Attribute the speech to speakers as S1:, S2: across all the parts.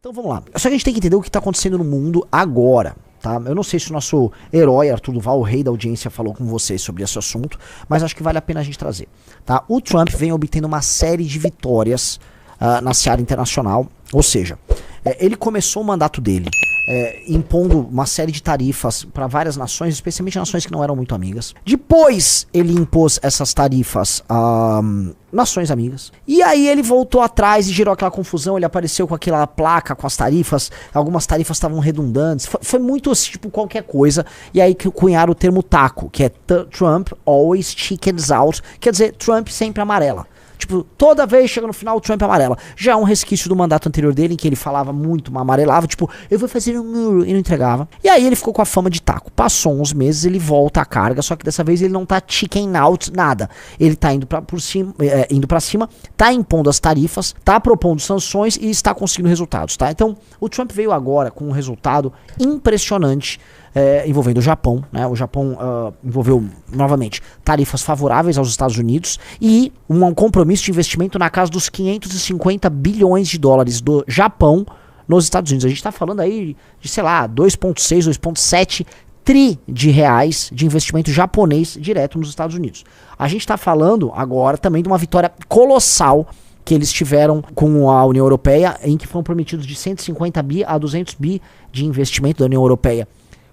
S1: Então vamos lá. Só que a gente tem que entender o que está acontecendo no mundo agora, tá? Eu não sei se o nosso herói Arthur Duval, o rei da audiência, falou com vocês sobre esse assunto, mas acho que vale a pena a gente trazer, tá? O Trump vem obtendo uma série de vitórias na seara internacional, ou seja, ele começou o mandato dele impondo uma série de tarifas para várias nações, especialmente nações que não eram muito amigas. Depois ele impôs essas tarifas a nações amigas. E aí ele voltou atrás e gerou aquela confusão. Ele apareceu com aquela placa com as tarifas. Algumas tarifas estavam redundantes. Foi muito assim, tipo qualquer coisa. E aí que cunharam o termo taco, que é Trump always chickens out. Quer dizer, Trump sempre amarela. Tipo, toda vez chega no final o Trump amarela. Já é um resquício do mandato anterior dele, em que ele falava muito, mas amarelava. Tipo, eu vou fazer um muro, e não entregava. E aí ele ficou com a fama de taco. Passou uns meses, ele volta à carga, só que dessa vez ele não tá chicken out, nada. Ele tá indo pra cima, tá impondo as tarifas, tá propondo sanções e está conseguindo resultados, tá? Então, o Trump veio agora com um resultado impressionante, envolvendo o Japão, né? O Japão envolveu, novamente, tarifas favoráveis aos Estados Unidos e um compromisso de investimento na casa dos 550 bilhões de dólares do Japão nos Estados Unidos. A gente está falando aí de, sei lá, 2,6, 2,7 tri de reais de investimento japonês direto nos Estados Unidos. A gente está falando agora também de uma vitória colossal que eles tiveram com a União Europeia, em que foram prometidos de 150 bi a 200 bi de investimento da União Europeia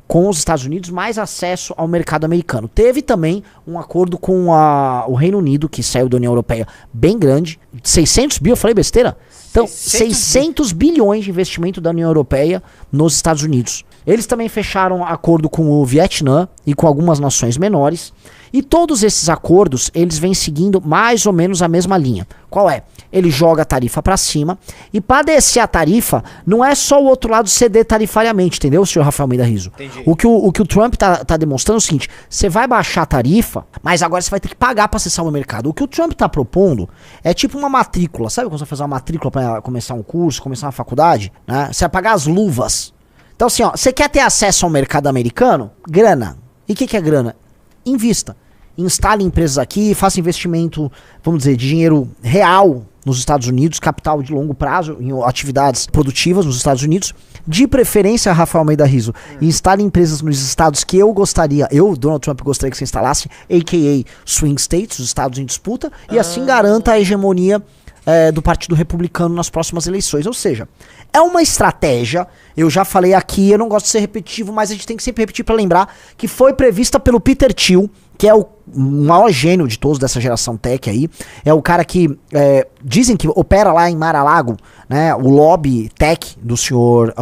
S1: com os Estados Unidos, mais acesso ao mercado americano. Teve também um acordo com o Reino Unido, que saiu da União Europeia, bem grande, 600 bi, eu falei besteira? Então, 600 bilhões de investimento da União Europeia nos Estados Unidos. Eles também fecharam acordo com o Vietnã e com algumas nações menores. E todos esses acordos, eles vêm seguindo mais ou menos a mesma linha. Qual é? Ele joga a tarifa pra cima e para descer a tarifa, não é só o outro lado ceder tarifariamente, entendeu, senhor Rafael Almeida Rizzo? Entendi. O que o Trump tá demonstrando é o seguinte: você vai baixar a tarifa, mas agora você vai ter que pagar pra acessar o mercado. O que o Trump tá propondo é tipo uma matrícula. Sabe quando você vai fazer uma matrícula pra começar um curso, começar uma faculdade? Né? Você vai pagar as luvas. Então assim, ó, você quer ter acesso ao mercado americano? Grana. E o que é grana? Invista. Instale empresas aqui, faça investimento, vamos dizer, de dinheiro real nos Estados Unidos, capital de longo prazo, em atividades produtivas nos Estados Unidos. De preferência, Rafael Almeida Rizzo, instale empresas nos estados que Donald Trump, gostaria que você instalasse, a.k.a. Swing States, os estados em disputa, e assim garanta a hegemonia do Partido Republicano nas próximas eleições. Ou seja, é uma estratégia, eu já falei aqui, eu não gosto de ser repetitivo, mas a gente tem que sempre repetir para lembrar que foi prevista pelo Peter Thiel, que é o maior gênio de todos dessa geração tech aí. É o cara que dizem que opera lá em Mar-a-Lago, né, o lobby tech do senhor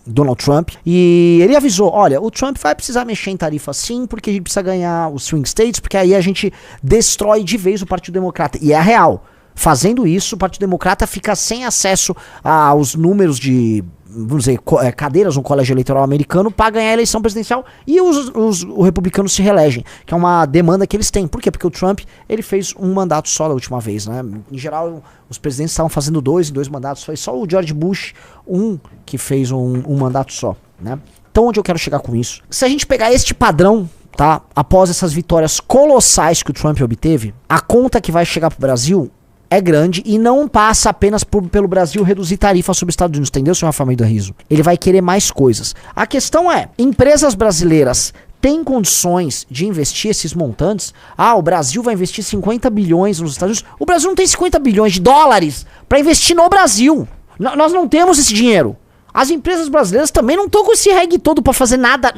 S1: Donald Trump. E ele avisou, olha, o Trump vai precisar mexer em tarifa sim, porque a gente precisa ganhar os swing states, porque aí a gente destrói de vez o Partido Democrata. E é a real. Fazendo isso, o Partido Democrata fica sem acesso aos números de, vamos dizer, cadeiras no colégio eleitoral americano para ganhar a eleição presidencial, e os republicanos se reelegem, que é uma demanda que eles têm. Por quê? Porque o Trump, ele fez um mandato só da última vez, né? Em geral, os presidentes estavam fazendo dois mandatos, foi só o George Bush, que fez um mandato só, né? Então, onde eu quero chegar com isso? Se a gente pegar este padrão, tá? Após essas vitórias colossais que o Trump obteve, a conta que vai chegar pro Brasil é grande e não passa apenas pelo Brasil reduzir tarifa sobre os Estados Unidos, entendeu, senhor Rafael Almeida Rizzo? Ele vai querer mais coisas. A questão é, empresas brasileiras têm condições de investir esses montantes? O Brasil vai investir 50 bilhões nos Estados Unidos. O Brasil não tem 50 bilhões de dólares para investir no Brasil. Nós não temos esse dinheiro. As empresas brasileiras também não estão com esse reggae todo para fazer nada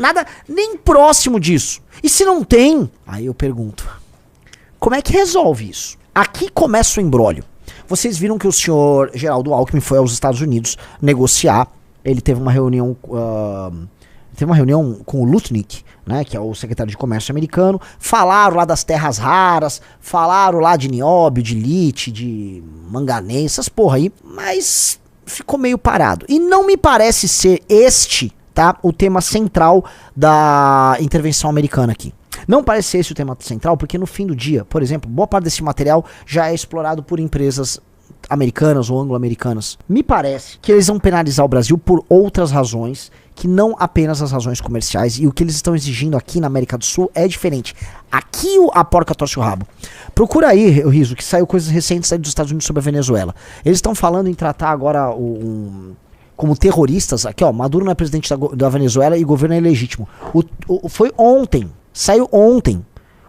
S1: nem próximo disso. E se não tem, aí eu pergunto, como é que resolve isso? Aqui começa o imbróglio. Vocês viram que o senhor Geraldo Alckmin foi aos Estados Unidos negociar. Ele teve uma reunião com o Lutnick, né, que é o secretário de comércio americano. Falaram lá das terras raras, falaram lá de nióbio, de lítio, de manganês, essas porra aí, mas ficou meio parado. E não me parece ser tá, o tema central da intervenção americana aqui. Não parece ser esse o tema central, porque no fim do dia, por exemplo, boa parte desse material já é explorado por empresas americanas ou anglo-americanas. Me parece que eles vão penalizar o Brasil por outras razões, que não apenas as razões comerciais, e o que eles estão exigindo aqui na América do Sul é diferente. Aqui a porca torce o rabo. Procura aí, Rizzo, que saiu coisas recentes aí dos Estados Unidos sobre a Venezuela. Eles estão falando em tratar agora como terroristas, aqui ó, Maduro não é presidente da Venezuela e o governo é ilegítimo. Foi ontem, saiu ontem.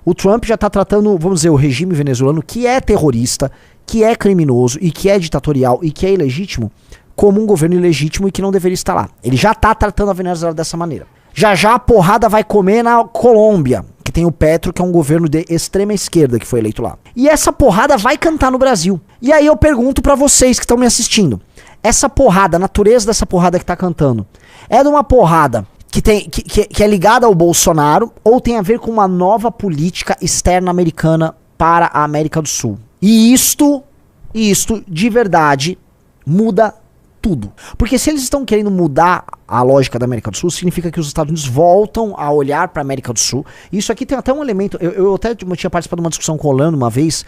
S1: O Trump já tá tratando, vamos dizer, o regime venezuelano, que é terrorista, que é criminoso e que é ditatorial e que é ilegítimo, como um governo ilegítimo e que não deveria estar lá. Ele já tá tratando a Venezuela dessa maneira. Já já a porrada vai comer na Colômbia, que tem o Petro, que é um governo de extrema esquerda que foi eleito lá. E essa porrada vai cantar no Brasil. E aí eu pergunto pra vocês que estão me assistindo, essa porrada, a natureza dessa porrada que tá cantando, é de uma porrada que é ligada ao Bolsonaro ou tem a ver com uma nova política externa americana para a América do Sul? E isto de verdade muda tudo. Porque se eles estão querendo mudar a lógica da América do Sul, significa que os Estados Unidos voltam a olhar para a América do Sul. Isso aqui tem até um elemento, eu até tinha participado de uma discussão com o Orlando uma vez,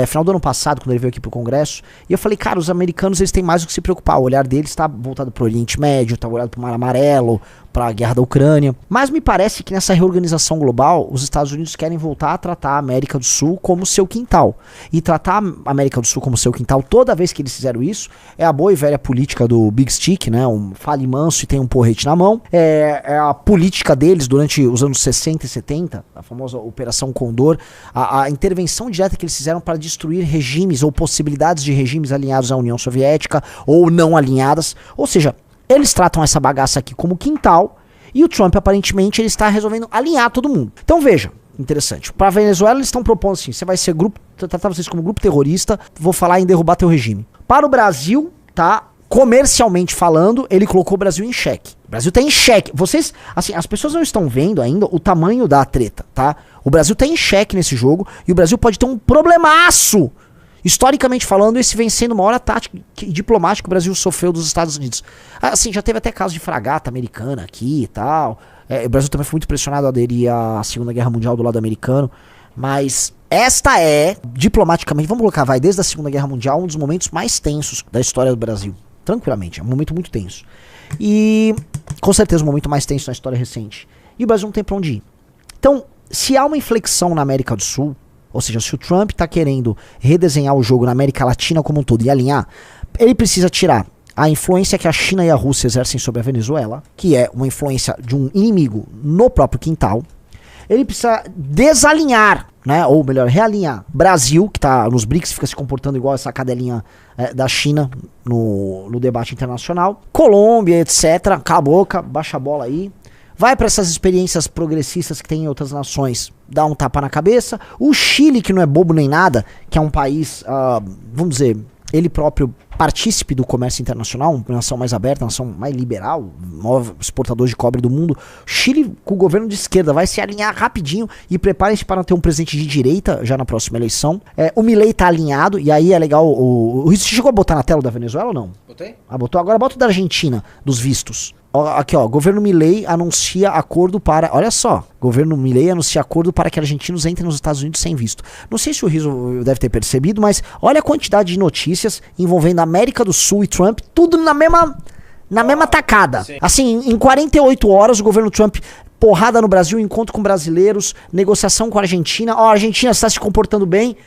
S1: final do ano passado, quando ele veio aqui pro Congresso, e eu falei, cara, os americanos eles têm mais do que se preocupar, o olhar deles está voltado pro Oriente Médio, está voltado pro Mar Amarelo, para a guerra da Ucrânia. Mas me parece que nessa reorganização global, os Estados Unidos querem voltar a tratar a América do Sul como seu quintal. E tratar a América do Sul como seu quintal, toda vez que eles fizeram isso, é a boa e velha política do Big Stick, né? Um fale manso e tem um porrete na mão. É a política deles durante os anos 60 e 70, a famosa Operação Condor, a intervenção direta que eles fizeram para destruir regimes ou possibilidades de regimes alinhados à União Soviética ou não alinhadas. Ou seja, eles tratam essa bagaça aqui como quintal e o Trump, aparentemente, ele está resolvendo alinhar todo mundo. Então veja, interessante. Para a Venezuela, eles estão propondo assim, você vai ser grupo, tratar vocês como grupo terrorista, vou falar em derrubar teu regime. Para o Brasil, tá, comercialmente falando, ele colocou o Brasil em xeque. O Brasil tá em xeque. Vocês, assim, as pessoas não estão vendo ainda o tamanho da treta, tá? O Brasil tá em xeque nesse jogo e o Brasil pode ter um problemaço. Historicamente falando, esse vem sendo o maior ataque diplomático que o Brasil sofreu dos Estados Unidos. Assim, já teve até caso de fragata americana aqui e tal. O Brasil também foi muito pressionado a aderir à Segunda Guerra Mundial do lado americano. Mas esta é, diplomaticamente, vamos colocar, vai desde a Segunda Guerra Mundial, um dos momentos mais tensos da história do Brasil. Tranquilamente, é um momento muito tenso. E, com certeza, um momento mais tenso na história recente. E o Brasil não tem pra onde ir. Então, se há uma inflexão na América do Sul, ou seja, se o Trump está querendo redesenhar o jogo na América Latina como um todo e alinhar, ele precisa tirar a influência que a China e a Rússia exercem sobre a Venezuela, que é uma influência de um inimigo no próprio quintal. Ele precisa desalinhar, né, ou melhor, realinhar Brasil, que está nos BRICS, fica se comportando igual essa cadelinha da China no debate internacional. Colômbia, etc. Cala a boca, baixa a bola aí. Vai para essas experiências progressistas que tem em outras nações, dá um tapa na cabeça. O Chile, que não é bobo nem nada, que é um país, vamos dizer, ele próprio partícipe do comércio internacional, uma nação mais aberta, uma nação mais liberal, maior exportador de cobre do mundo. Chile, com o governo de esquerda, vai se alinhar rapidinho e preparem-se para ter um presidente de direita já na próxima eleição. O Milei tá alinhado, e aí é legal. Você chegou a botar na tela da Venezuela ou não?
S2: Botei?
S1: Botou. Agora bota o da Argentina, dos vistos. Aqui, ó, governo Milei anuncia acordo para... Olha só, governo Milei anuncia acordo para que argentinos entrem nos Estados Unidos sem visto. Não sei se o Rizzo deve ter percebido, mas olha a quantidade de notícias envolvendo América do Sul e Trump, tudo na mesma tacada. Sim. Assim, em 48 horas o governo Trump... Porrada no Brasil, encontro com brasileiros, negociação com a Argentina. Ó, a Argentina está se comportando bem,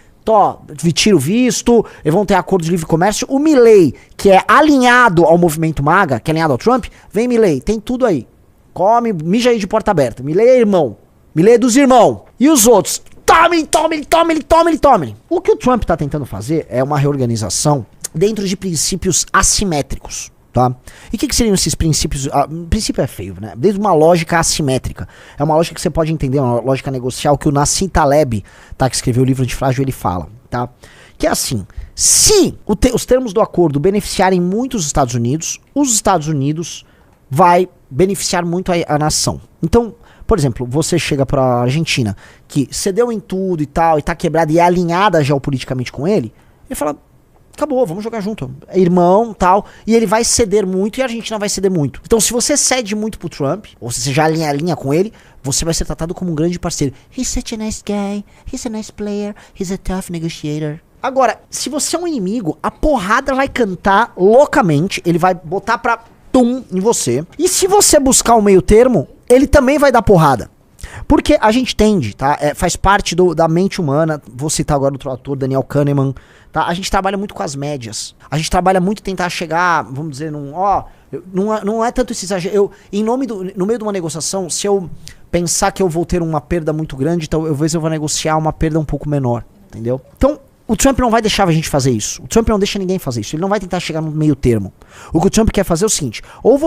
S1: tira o visto, eles vão ter acordo de livre comércio. O Milei, que é alinhado ao movimento MAGA, que é alinhado ao Trump, vem Milei, tem tudo aí. Come, mija aí de porta aberta. Milei é irmão. Milei é dos irmãos. E os outros? Tome. O que o Trump tá tentando fazer é uma reorganização dentro de princípios assimétricos. Tá? E o que seriam esses princípios? Princípio é feio, né? Desde uma lógica assimétrica. É uma lógica que você pode entender, uma lógica negocial que o Nassim Taleb, tá, que escreveu o livro Antifrágil, ele fala, tá? Que é assim, se os termos do acordo beneficiarem muito os Estados Unidos vai beneficiar muito a nação. Então, por exemplo, você chega pra Argentina, que cedeu em tudo e tal, e tá quebrada e é alinhada geopoliticamente com ele fala... Acabou, vamos jogar junto. É irmão, tal. E ele vai ceder muito e a Argentina vai ceder muito. Então, se você cede muito pro Trump, ou se você já alinha com ele, você vai ser tratado como um grande parceiro. He's such a nice guy. He's a nice player. He's a tough negotiator. Agora, se você é um inimigo, a porrada vai cantar loucamente. Ele vai botar pra tum em você. E se você buscar o meio termo, ele também vai dar porrada. Porque a gente tende, tá? Faz parte da mente humana. Vou citar agora outro ator, Daniel Kahneman, tá? A gente trabalha muito com as médias. A gente trabalha muito tentar chegar, vamos dizer, não é tanto esse exagero. No meio de uma negociação, se eu pensar que eu vou ter uma perda muito grande, então talvez eu vou negociar uma perda um pouco menor, entendeu? Então, o Trump não vai deixar a gente fazer isso. O Trump não deixa ninguém fazer isso. Ele não vai tentar chegar no meio termo. O que o Trump quer fazer é o seguinte: ou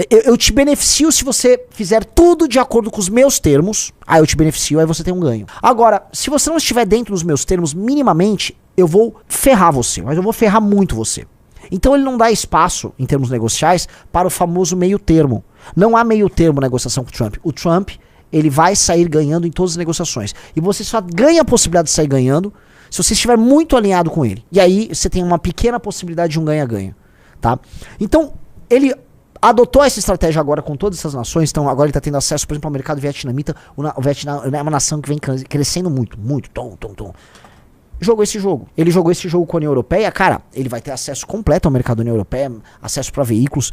S1: eu te beneficio se você fizer tudo de acordo com os meus termos, aí eu te beneficio, aí você tem um ganho. Agora, se você não estiver dentro dos meus termos minimamente, eu vou ferrar você, mas eu vou ferrar muito você. Então ele não dá espaço, em termos negociais, para o famoso meio termo. Não há meio termo na negociação com o Trump. O Trump, ele vai sair ganhando em todas as negociações. E você só ganha a possibilidade de sair ganhando se você estiver muito alinhado com ele. E aí você tem uma pequena possibilidade de um ganha-ganha, tá? Então, ele adotou essa estratégia agora com todas essas nações. Então agora ele está tendo acesso, por exemplo, ao mercado vietnamita. O Vietnã é uma nação que vem crescendo muito. Jogou esse jogo. Ele jogou esse jogo com a União Europeia. Cara, ele vai ter acesso completo ao mercado da União Europeia, acesso para veículos.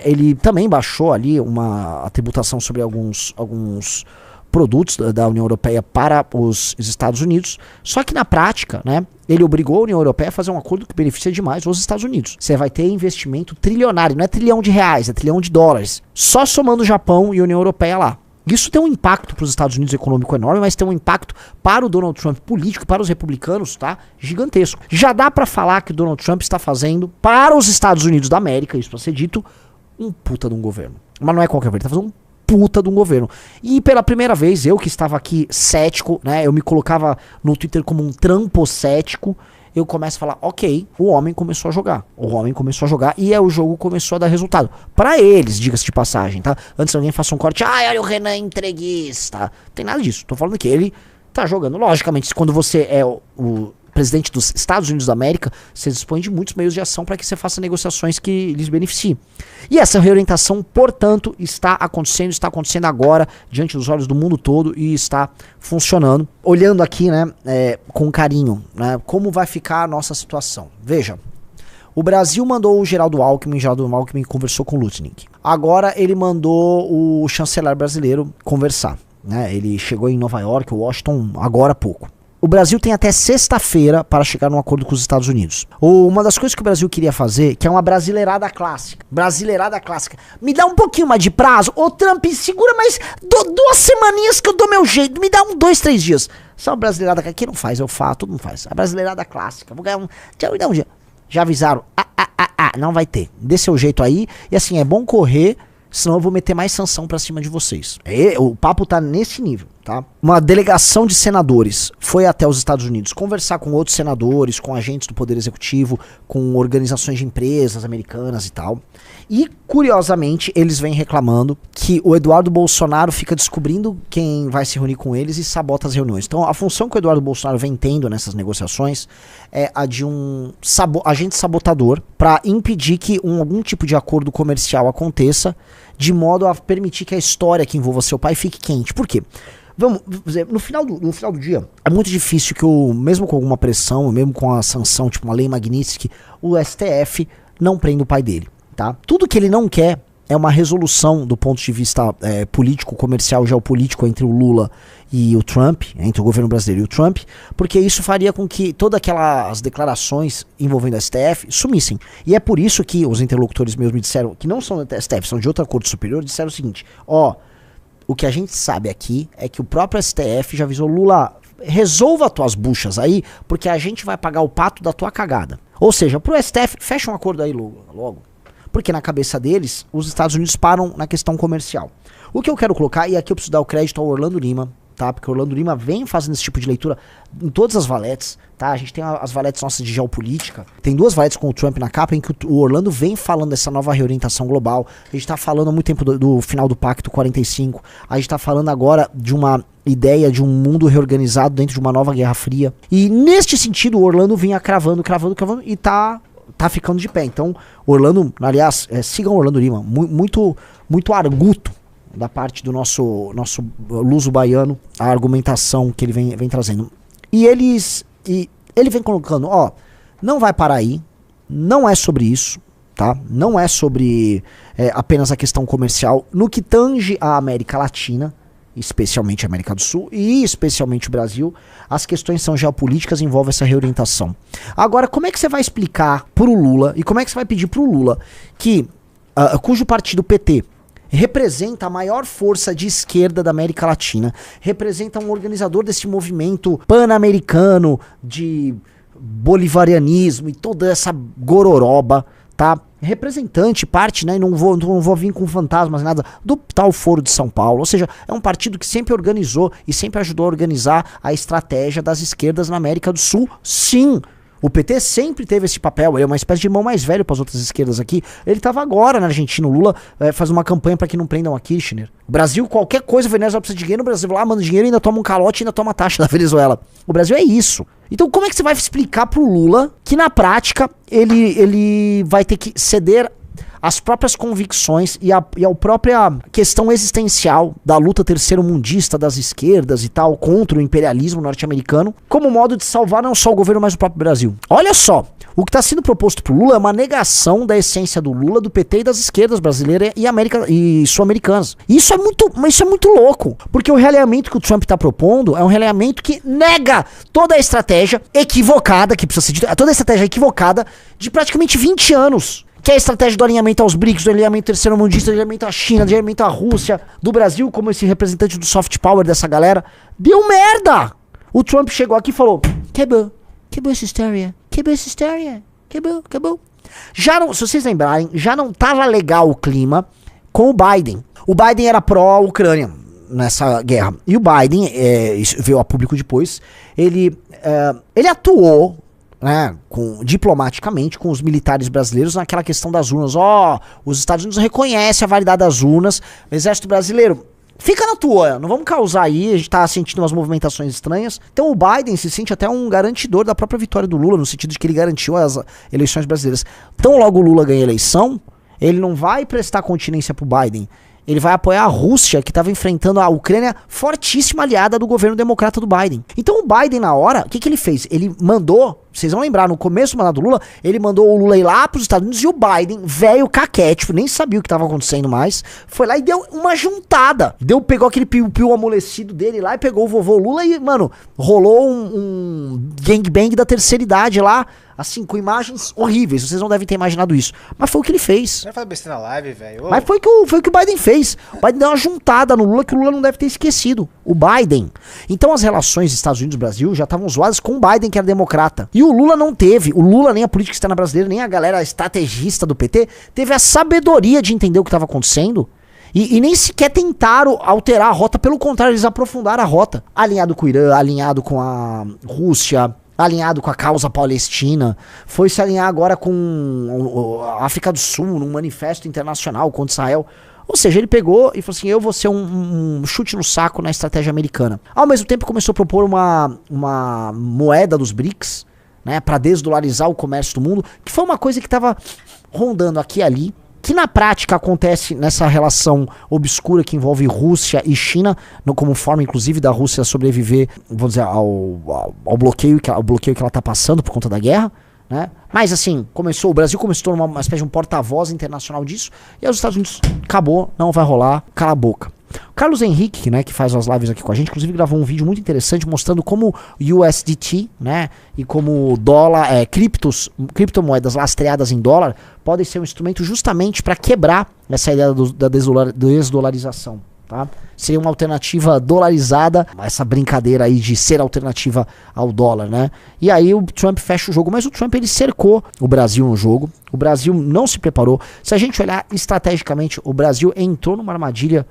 S1: Ele também baixou ali a tributação sobre alguns produtos da União Europeia para os Estados Unidos. Só que na prática, né, ele obrigou a União Europeia a fazer um acordo que beneficia demais os Estados Unidos. Você vai ter investimento trilionário, não é trilhão de reais, é trilhão de dólares. Só somando o Japão e a União Europeia lá. Isso tem um impacto para os Estados Unidos econômico enorme, mas tem um impacto para o Donald Trump político, para os republicanos, tá? Gigantesco. Já dá para falar que o Donald Trump está fazendo para os Estados Unidos da América, isso para ser dito, um puta de um governo. Mas não é qualquer governo, ele tá fazendo um puta de um governo. E pela primeira vez, eu que estava aqui cético, né? Eu me colocava no Twitter como um trampocético. Eu começo a falar, ok, o homem começou a jogar. O homem começou a jogar e o jogo começou a dar resultado. Pra eles, diga-se de passagem, tá? Antes alguém faça um corte, olha o Renan entreguista. Não tem nada disso. Tô falando que ele tá jogando. Logicamente, quando você é o presidente dos Estados Unidos da América, você dispõe de muitos meios de ação para que você faça negociações que lhes beneficiem. E essa reorientação, portanto, está acontecendo agora, diante dos olhos do mundo todo, e está funcionando. Olhando aqui, né, com carinho, né, como vai ficar a nossa situação. Veja, o Brasil mandou o Geraldo Alckmin conversou com o Lutnick. Agora ele mandou o chanceler brasileiro conversar, né, ele chegou em Nova York, Washington, agora há pouco. O Brasil tem até sexta-feira para chegar num acordo com os Estados Unidos. Uma das coisas que o Brasil queria fazer, que é uma brasileirada clássica. Brasileirada clássica. Me dá um pouquinho mais de prazo. Ô Trump, segura mais 2 semaninhas que eu dou meu jeito. Me dá 2, 3 dias. Essa é uma brasileirada que aqui não faz, eu faço, todo mundo faz. A brasileirada clássica. Vou ganhar um dia. Já avisaram. Não vai ter. Dê seu jeito aí. E assim, é bom correr, senão eu vou meter mais sanção pra cima de vocês. O papo tá nesse nível, tá? Uma delegação de senadores foi até os Estados Unidos conversar com outros senadores, com agentes do Poder Executivo, com organizações de empresas americanas e tal. E, curiosamente, eles vêm reclamando que o Eduardo Bolsonaro fica descobrindo quem vai se reunir com eles e sabota as reuniões. Então, a função que o Eduardo Bolsonaro vem tendo nessas negociações é a de um agente sabotador para impedir que algum tipo de acordo comercial aconteça, de modo a permitir que a história que envolva seu pai fique quente. Por quê? Vamos dizer, no final do dia, é muito difícil que mesmo com alguma pressão, mesmo com a sanção, tipo uma lei Magnitsky, o STF não prenda o pai dele, tá? Tudo que ele não quer é uma resolução do ponto de vista político, comercial, geopolítico entre o Lula e o Trump, entre o governo brasileiro e o Trump, porque isso faria com que todas aquelas declarações envolvendo a STF sumissem. E é por isso que os interlocutores meus me disseram, que não são da STF, são de outra corte superior, disseram o seguinte, o que a gente sabe aqui é que o próprio STF já avisou, Lula, resolva as tuas buchas aí, porque a gente vai pagar o pato da tua cagada. Ou seja, pro STF, fecha um acordo aí logo. Porque na cabeça deles, os Estados Unidos param na questão comercial. O que eu quero colocar, e aqui eu preciso dar o crédito ao Orlando Lima, tá? Porque o Orlando Lima vem fazendo esse tipo de leitura em todas as valetes, tá? A gente tem as valetes nossas de geopolítica, tem 2 valetes com o Trump na capa, em que o Orlando vem falando dessa nova reorientação global. A gente tá falando há muito tempo do final do Pacto 45, a gente tá falando agora de uma ideia de um mundo reorganizado dentro de uma nova Guerra Fria. E neste sentido, o Orlando vinha cravando e tá ficando de pé. Então, Orlando, aliás, sigam o Orlando Lima, muito arguto da parte do nosso luso baiano, a argumentação que ele vem trazendo. E ele vem colocando, não vai parar aí, não é sobre isso, tá? Não é sobre apenas a questão comercial. No que tange a América Latina, especialmente a América do Sul e especialmente o Brasil, as questões são geopolíticas e envolvem essa reorientação. Agora, como é que você vai explicar pro Lula e como é que você vai pedir pro Lula que, cujo partido PT representa a maior força de esquerda da América Latina, representa um organizador desse movimento pan-americano de bolivarianismo e toda essa gororoba, tá? Representante, parte, né, e não vou vir com fantasmas, nada, do tal Foro de São Paulo, ou seja, é um partido que sempre organizou e sempre ajudou a organizar a estratégia das esquerdas na América do Sul, sim. O PT sempre teve esse papel, ele é uma espécie de irmão mais velho para as outras esquerdas aqui. Ele estava agora na Argentina, o Lula faz uma campanha para que não prendam a Kirchner. O Brasil, qualquer coisa, a Venezuela precisa de dinheiro, o Brasil vai lá, manda dinheiro, ainda toma um calote e ainda toma taxa da Venezuela. O Brasil é isso. Então como é que você vai explicar pro Lula que na prática ele vai ter que ceder às próprias convicções e a própria questão existencial da luta terceiro-mundista das esquerdas e tal contra o imperialismo norte-americano como modo de salvar não só o governo, mas o próprio Brasil? Olha só, o que está sendo proposto pro Lula é uma negação da essência do Lula, do PT e das esquerdas brasileiras e sul-americanas. Isso é muito louco, porque o realinhamento que o Trump está propondo é um realinhamento que nega toda a estratégia equivocada, que precisa ser dita, toda a estratégia equivocada de praticamente 20 anos. Que é a estratégia do alinhamento aos BRICS, do alinhamento terceiro-mundista, do alinhamento à China, do alinhamento à Rússia, do Brasil, como esse representante do soft power dessa galera. Deu merda! O Trump chegou aqui e falou: quebrou essa história, acabou. Já não, se vocês lembrarem, já não tava legal o clima com o Biden. O Biden era pró-Ucrânia nessa guerra. E o Biden, isso veio a público depois, ele atuou, né, diplomaticamente com os militares brasileiros naquela questão das urnas. Os Estados Unidos reconhecem a validade das urnas, o exército brasileiro fica na tua, não vamos causar aí, a gente tá sentindo umas movimentações estranhas. Então o Biden se sente até um garantidor da própria vitória do Lula, no sentido de que ele garantiu as eleições brasileiras. Então logo o Lula ganha a eleição, ele não vai prestar continência pro Biden, ele vai apoiar a Rússia, que estava enfrentando a Ucrânia, fortíssima aliada do governo democrata do Biden. Então o Biden, na hora, o que ele fez? Ele mandou, vocês vão lembrar, no começo do mandato do Lula, ele mandou o Lula ir lá para os Estados Unidos e o Biden, velho caquético, nem sabia o que estava acontecendo mais, foi lá e deu uma juntada. Pegou aquele piu-piu amolecido dele lá e pegou o vovô Lula e, mano, rolou um gangbang da terceira idade lá, assim, com imagens horríveis. Vocês não devem ter imaginado isso. Mas foi o que ele fez.
S2: Não faz besteira na live, velho.
S1: Mas foi o que o Biden fez. O Biden deu uma juntada no Lula que o Lula não deve ter esquecido. O Biden. Então as relações Estados Unidos-Brasil já estavam zoadas com o Biden, que era democrata. E o Lula não teve. O Lula, nem a política externa brasileira, nem a galera estrategista do PT, teve a sabedoria de entender o que estava acontecendo. E nem sequer tentaram alterar a rota. Pelo contrário, eles aprofundaram a rota. Alinhado com o Irã, alinhado com a Rússia, alinhado com a causa palestina, foi se alinhar agora com a África do Sul, num manifesto internacional contra Israel. Ou seja, ele pegou e falou assim: eu vou ser um chute no saco na estratégia americana. Ao mesmo tempo começou a propor uma moeda dos BRICS, né, para desdolarizar o comércio do mundo, que foi uma coisa que estava rondando aqui e ali, que na prática acontece nessa relação obscura que envolve Rússia e China, como forma inclusive da Rússia sobreviver, vamos dizer, ao bloqueio que ela está passando por conta da guerra, né? Mas assim, o Brasil começou uma espécie de um porta-voz internacional disso, e aí os Estados Unidos, acabou, não vai rolar, cala a boca. O Carlos Henrique, né, que faz as lives aqui com a gente, inclusive gravou um vídeo muito interessante mostrando como USDT, né, e como dólar, criptomoedas lastreadas em dólar podem ser um instrumento justamente para quebrar essa ideia da desdolarização, tá? Seria uma alternativa dolarizada, essa brincadeira aí de ser alternativa ao dólar, né? E aí o Trump fecha o jogo, mas o Trump ele cercou o Brasil no jogo, o Brasil não se preparou. Se a gente olhar estrategicamente, o Brasil entrou numa armadilha.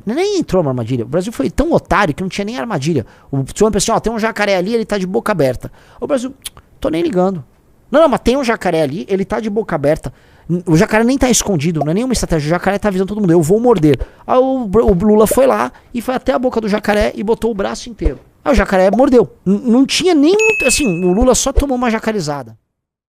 S1: Nem entrou numa armadilha. O Brasil foi tão otário que não tinha nem armadilha. O Trump assim, tem um jacaré ali, ele tá de boca aberta. O Brasil, tô nem ligando. Não, mas tem um jacaré ali, ele tá de boca aberta. O jacaré nem tá escondido, não é nenhuma estratégia. O jacaré tá avisando todo mundo, eu vou morder. Aí o Lula foi lá e foi até a boca do jacaré e botou o braço inteiro. Aí o jacaré mordeu. Não tinha nem, assim, o Lula só tomou uma jacarezada.